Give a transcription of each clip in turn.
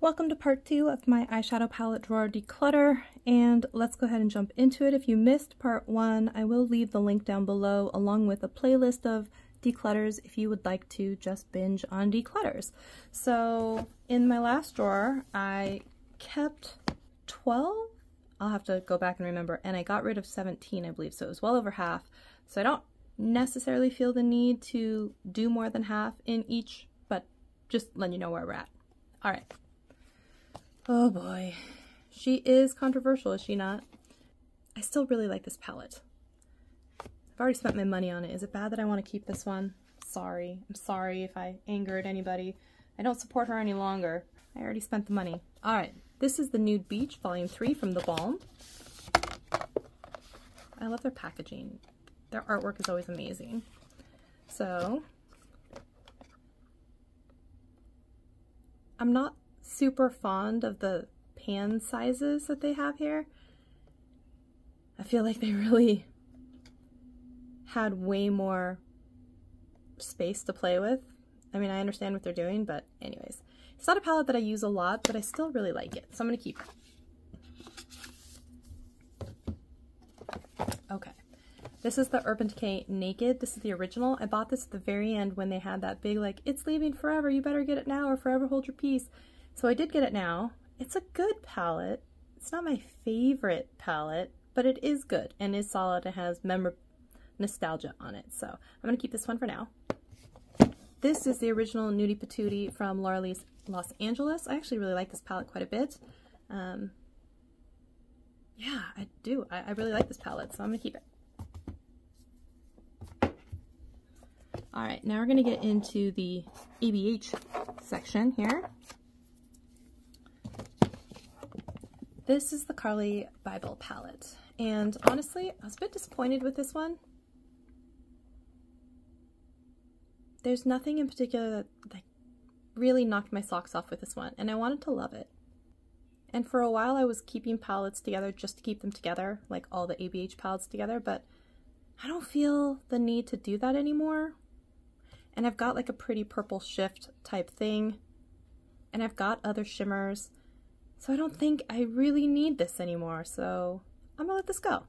Welcome to part 2 of my eyeshadow palette drawer declutter, and let's go ahead and jump into it. If you missed part 1, I will leave the link down below along with a playlist of declutters if you would like to just binge on declutters. So in my last drawer I kept 12, I'll have to go back and remember, and I got rid of 17 I believe, so it was well over half. So I don't necessarily feel the need to do more than half in each, but just letting you know where we're at. Alright. Oh boy, she is controversial, is she not? I still really like this palette. I've already spent my money on it. Is it bad that I want to keep this one? Sorry. I'm sorry if I angered anybody. I don't support her any longer. I already spent the money. Alright, this is the Nude Beach Volume 3 from The Balm. I love their packaging. Their artwork is always amazing. So, I'm not super fond of the pan sizes that they have here. I feel like they really had way more space to play with. I mean, I understand what they're doing, but anyways. It's not a palette that I use a lot, but I still really like it, so I'm gonna keep it. Okay. This is the Urban Decay Naked. This is the original. I bought this at the very end when they had that big, like, it's leaving forever, you better get it now or forever hold your peace. So I did get it now. It's a good palette. It's not my favorite palette, but it is good and is solid. It has nostalgia on it. So I'm going to keep this one for now. This is the original Nudie Patootie from Laura Lee's Los Angeles. I actually really like this palette quite a bit. Yeah, I do. I really like this palette, so I'm going to keep it. Alright, now we're going to get into the ABH section here. This is the Carly Bible palette, and honestly, I was a bit disappointed with this one. There's nothing in particular that really knocked my socks off with this one, and I wanted to love it. And for a while I was keeping palettes together just to keep them together, like all the ABH palettes together, but I don't feel the need to do that anymore. And I've got like a pretty purple shift type thing, and I've got other shimmers. So I don't think I really need this anymore, so I'm gonna let this go.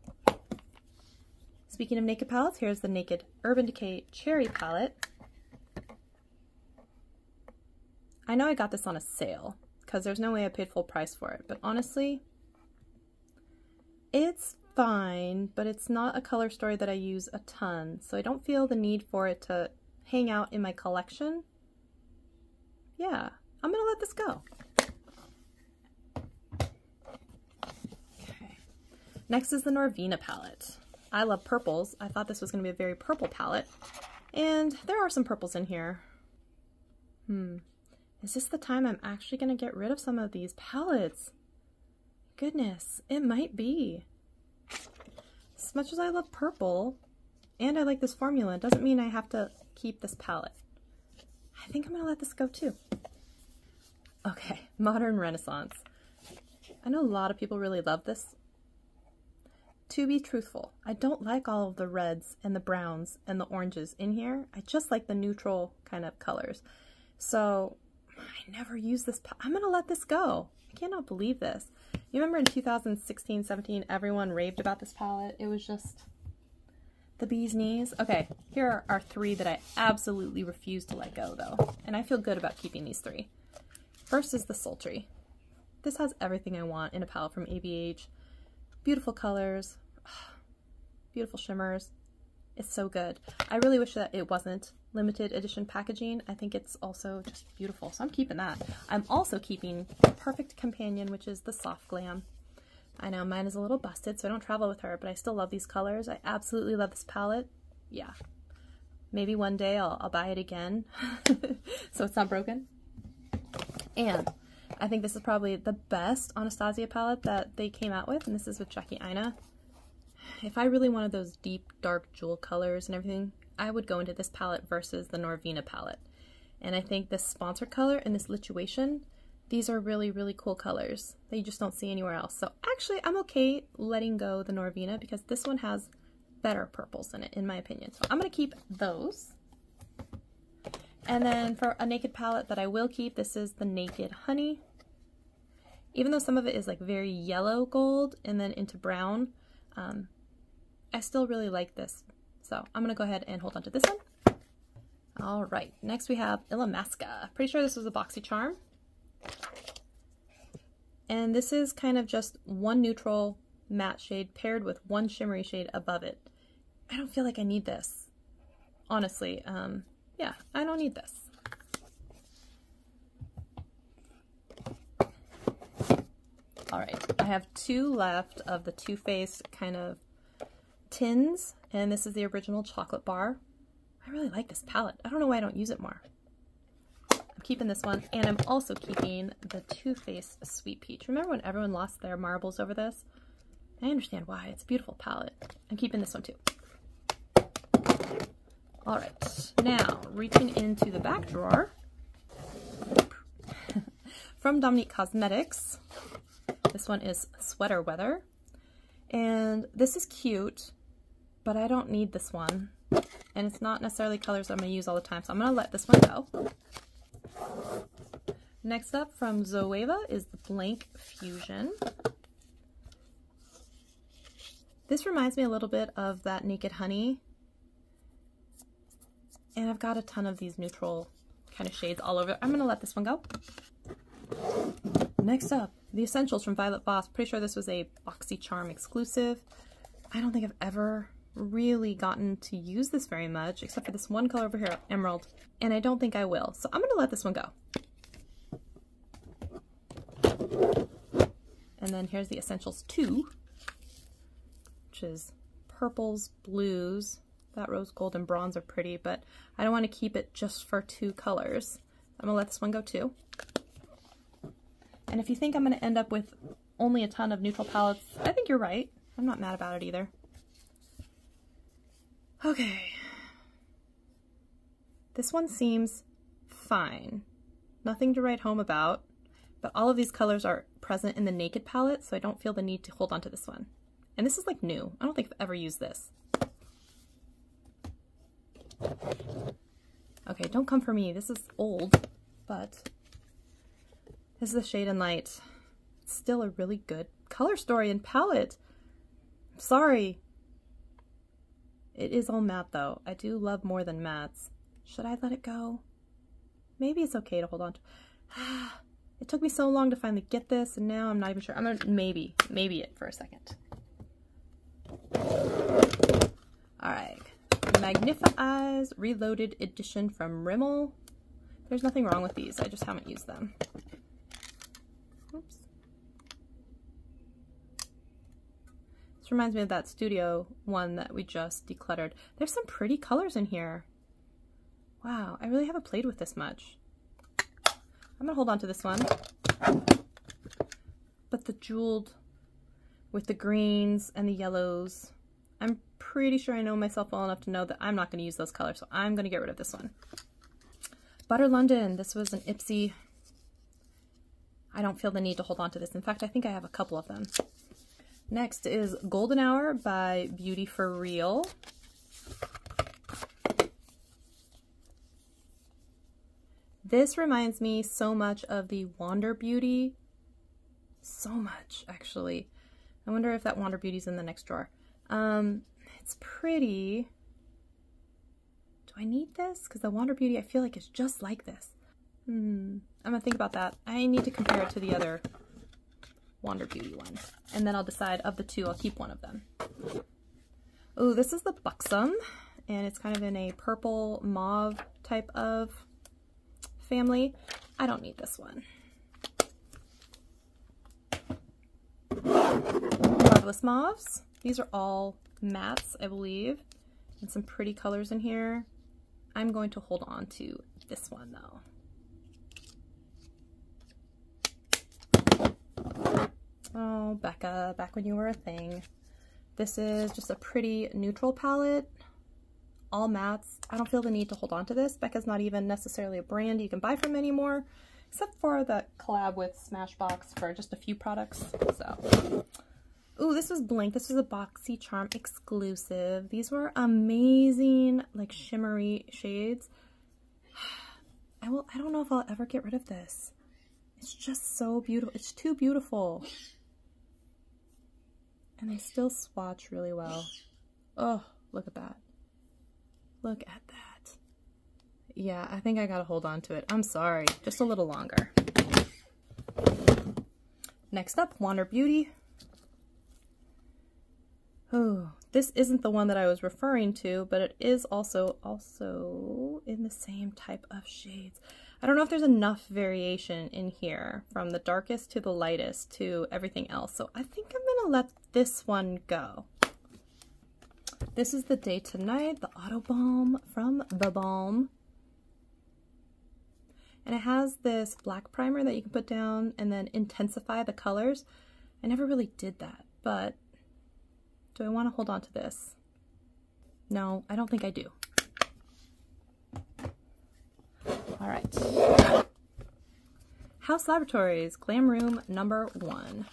Speaking of naked palettes, here's the Naked Urban Decay Cherry palette. I know I got this on a sale, because there's no way I paid full price for it, but honestly, it's fine, but it's not a color story that I use a ton, so I don't feel the need for it to hang out in my collection. Yeah, I'm gonna let this go. Next is the Norvina palette. I love purples. I thought this was going to be a very purple palette, and there are some purples in here. Is this the time I'm actually going to get rid of some of these palettes? Goodness, it might be. As much as I love purple, and I like this formula, it doesn't mean I have to keep this palette. I think I'm going to let this go too. Okay, Modern Renaissance. I know a lot of people really love this. To be truthful, I don't like all of the reds and the browns and the oranges in here. I just like the neutral kind of colors. So I never use this. I'm going to let this go. I cannot believe this. You remember in 2016-17, everyone raved about this palette. It was just the bee's knees. Okay, here are 3 that I absolutely refuse to let go though. And I feel good about keeping these 3. First is the Sultry. This has everything I want in a palette from ABH. Beautiful colors, beautiful shimmers. It's so good. I really wish that it wasn't limited edition packaging. I think it's also just beautiful, so I'm keeping that. I'm also keeping the perfect companion, which is the Soft Glam. I know mine is a little busted, so I don't travel with her, but I still love these colors. I absolutely love this palette. Yeah. Maybe one day I'll buy it again, so it's not broken. And I think this is probably the best Anastasia palette that they came out with, and this is with Jackie Aina. If I really wanted those deep, dark jewel colors and everything, I would go into this palette versus the Norvina palette. And I think this sponsored color and this Lituation, these are really, really cool colors that you just don't see anywhere else. So actually, I'm okay letting go the Norvina because this one has better purples in it, in my opinion. So I'm going to keep those. And then for a naked palette that I will keep, this is the Naked Honey. Even though some of it is like very yellow gold and then into brown, I still really like this. So I'm gonna go ahead and hold on to this one. All right, next we have Illamasqua. Pretty sure this was a BoxyCharm. And this is kind of just one neutral matte shade paired with one shimmery shade above it. I don't feel like I need this, honestly. Yeah, I don't need this. All right, I have two left of the Too Faced kind of tins, and this is the original chocolate bar. I really like this palette. I don't know why I don't use it more. I'm keeping this one, and I'm also keeping the Too Faced Sweet Peach. Remember when everyone lost their marbles over this? I understand why. It's a beautiful palette. I'm keeping this one too. All right, now reaching into the back drawer from Dominique Cosmetics. This one is Sweater Weather, and this is cute, but I don't need this one, and it's not necessarily colors that I'm going to use all the time, so I'm going to let this one go. Next up from Zoeva is the Blank Fusion. This reminds me a little bit of that Naked Honey, and I've got a ton of these neutral kind of shades all over. I'm going to let this one go. Next up, the Essentials from Violet Voss. Pretty sure this was a BoxyCharm exclusive. I don't think I've ever really gotten to use this very much, except for this one color over here, Emerald, and I don't think I will. So I'm going to let this one go. And then here's the Essentials 2, which is purples, blues. That rose gold and bronze are pretty, but I don't want to keep it just for two colors. I'm going to let this one go too. And if you think I'm going to end up with only a ton of neutral palettes, I think you're right. I'm not mad about it either. Okay. This one seems fine. Nothing to write home about, but all of these colors are present in the Naked palette, so I don't feel the need to hold on to this one. And this is like new. I don't think I've ever used this. Okay, don't come for me. This is old, but this is the Shade and Light. It's still a really good color story and palette. I'm sorry. It is all matte though. I do love more than mattes. Should I let it go? Maybe it's okay to hold on to. It took me so long to finally get this, and now I'm not even sure. I'm gonna maybe it for a second. All right. Magnify Eyes Reloaded Edition from Rimmel. There's nothing wrong with these. I just haven't used them. Oops. This reminds me of that Studio one that we just decluttered. There's some pretty colors in here. Wow, I really haven't played with this much. I'm gonna hold on to this one. But the jeweled with the greens and the yellows, I'm pretty sure I know myself well enough to know that I'm not gonna use those colors, so I'm gonna get rid of this one. Butter London, this was an Ipsy. I don't feel the need to hold on to this. In fact, I think I have a couple of them. Next is Golden Hour by Beauty for Real. This reminds me so much of the Wander Beauty. So much, actually. I wonder if that Wander Beauty's in the next drawer. It's pretty. Do I need this? Because the Wander Beauty I feel like is just like this. I'm gonna think about that. I need to compare it to the other Wander Beauty one. And then I'll decide of the two, I'll keep one of them. Oh, this is the Buxom, and it's kind of in a purple mauve type of family. I don't need this one. Loveless Mauves. These are all mattes, I believe, and some pretty colors in here. I'm going to hold on to this one though. Oh, Becca, back when you were a thing. This is just a pretty neutral palette, all mattes. I don't feel the need to hold on to this. Becca's not even necessarily a brand you can buy from anymore, except for the collab with Smashbox for just a few products. So, ooh, this was Blink. This was a BoxyCharm exclusive. These were amazing, like shimmery shades. I don't know if I'll ever get rid of this. It's just so beautiful. It's too beautiful. And they still swatch really well. Oh, look at that. Look at that. Yeah, I think I gotta hold on to it. I'm sorry, just a little longer. Next up, Wander Beauty. Oh, this isn't the one that I was referring to, but it is also in the same type of shades. I don't know if there's enough variation in here from the darkest to the lightest to everything else, so I think I'm gonna let this one go. This is the Day to Night, the Auto Balm from The Balm. And it has this black primer that you can put down and then intensify the colors. I never really did that, but do I want to hold on to this? No, I don't think I do. All right. House Laboratories Glam Room #1. I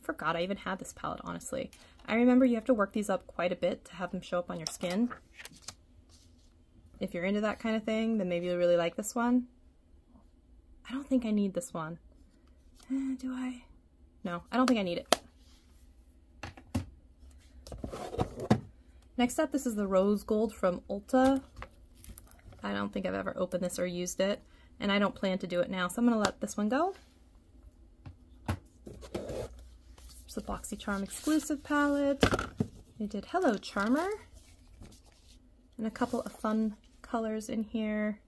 forgot I even had this palette, honestly. I remember you have to work these up quite a bit to have them show up on your skin. If you're into that kind of thing, then maybe you'll really like this one. I don't think I need this one. Do I? No, I don't think I need it. Next up, this is the Rose Gold from Ulta. I don't think I've ever opened this or used it, and I don't plan to do it now, so I'm going to let this one go. It's a BoxyCharm exclusive palette. They did Hello Charmer. And a couple of fun colors in here.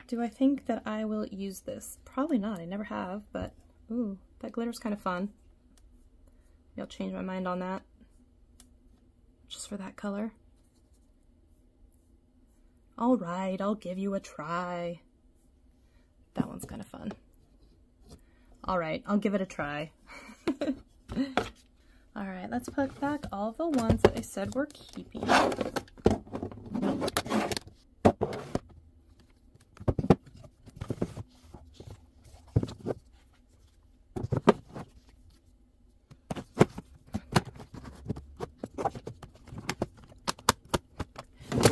Do I think that I will use this? Probably not, I never have, but ooh, that glitter's kind of fun. Maybe I'll change my mind on that. Just for that color. All right, I'll give you a try. That one's kind of fun. All right, I'll give it a try. All right, let's put back all the ones that I said we're keeping.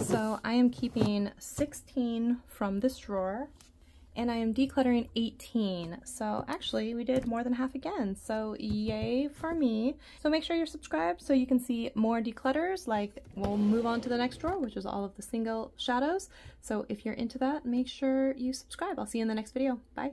So I am keeping 16 from this drawer, and I am decluttering 18. So actually we did more than half again, so yay for me. So make sure you're subscribed so you can see more declutters. Like, we'll move on to the next drawer, which is all of the single shadows. So if you're into that, make sure you subscribe. I'll see you in the next video. Bye.